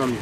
economy.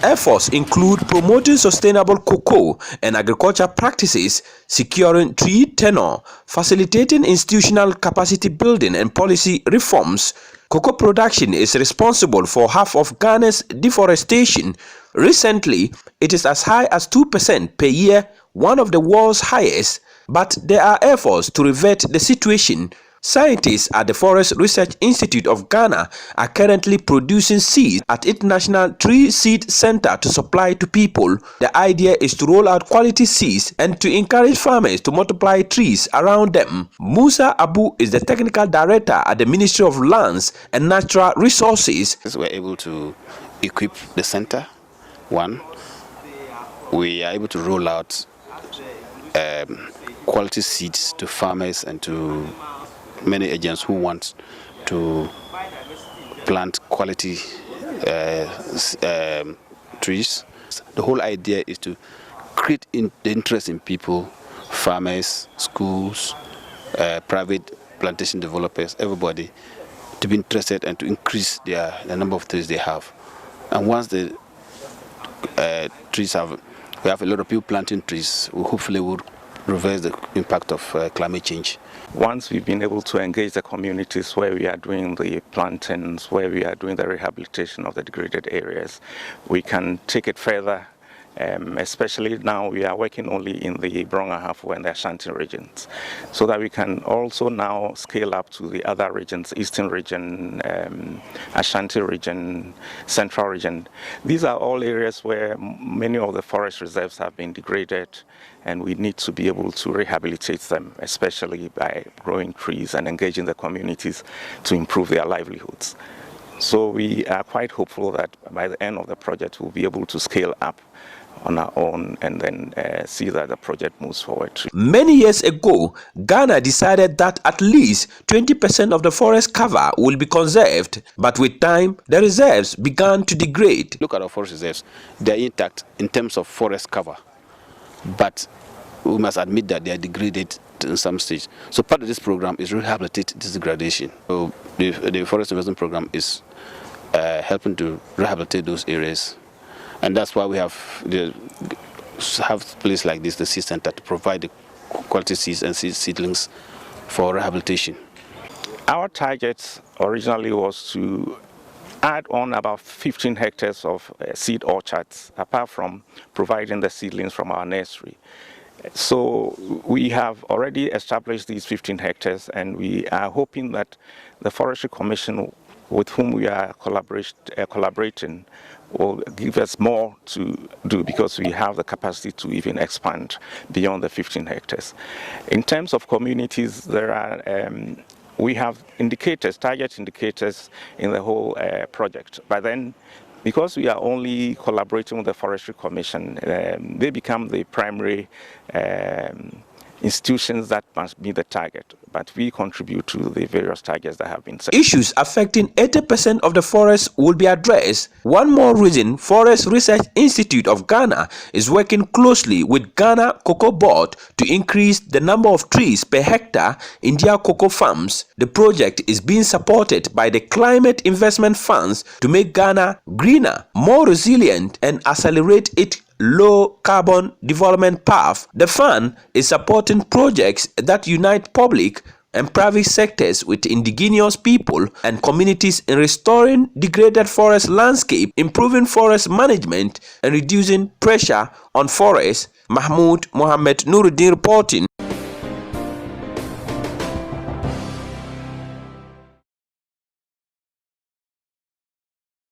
Efforts include promoting sustainable cocoa and agriculture practices, securing tree tenure, facilitating institutional capacity building and policy reforms. Cocoa production is responsible for half of Ghana's deforestation. Recently, it is as high as 2% per year, one of the world's highest, but there are efforts to revert the situation. Scientists at the Forest Research Institute of Ghana are currently producing seeds at its National Tree Seed Center to supply to people. The idea is to roll out quality seeds and to encourage farmers to multiply trees around them. Musa Abu is the technical director at the Ministry of Lands and Natural Resources. We're able to equip the center. One, we are able to roll out quality seeds to farmers and to many agents who want to plant quality trees. The whole idea is to create the interest in people, farmers, schools, private plantation developers, everybody, to be interested and to increase the number of trees they have. And once the trees we have a lot of people planting trees, we hopefully will reverse the impact of climate change. Once we've been able to engage the communities where we are doing the plantings, where we are doing the rehabilitation of the degraded areas, we can take it further. Especially now we are working only in the Bronga-Hafo and the Ashanti regions, so that we can also now scale up to the other regions, Eastern region, Ashanti region, Central region. These are all areas where many of the forest reserves have been degraded, and we need to be able to rehabilitate them, especially by growing trees and engaging the communities to improve their livelihoods. So we are quite hopeful that by the end of the project we'll be able to scale up on our own and then see that the project moves forward. Many years ago, Ghana decided that at least 20% of the forest cover will be conserved, but with time, the reserves began to degrade. Look at our forest reserves. They're intact in terms of forest cover, but we must admit that they are degraded in some stage. So part of this program is rehabilitate this degradation. So the forest investment program is helping to rehabilitate those areas. And that's why we have places like this, the seed center, to provide the quality seeds and seedlings for rehabilitation. Our target originally was to add on about 15 hectares of seed orchards, apart from providing the seedlings from our nursery. So we have already established these 15 hectares, and we are hoping that the Forestry Commission, with whom we are collaborating, will give us more to do, because we have the capacity to even expand beyond the 15 hectares. In terms of communities, there are we have indicators, target indicators in the whole project. But then, because we are only collaborating with the Forestry Commission, they become the primary institutions that must be the target, but we contribute to the various targets that have been set. Issues affecting 80% of the forest will be addressed. One more reason Forest Research Institute of Ghana is working closely with Ghana Cocoa Board to increase the number of trees per hectare in their cocoa farms. The project is being supported by the Climate Investment Funds to make Ghana greener, more resilient, and accelerate its low carbon development path. The fund is supporting projects that unite public and private sectors with indigenous people and communities in restoring degraded forest landscape, improving forest management, and reducing pressure on forests. Mahmud Mohammed-Nurudeen reporting.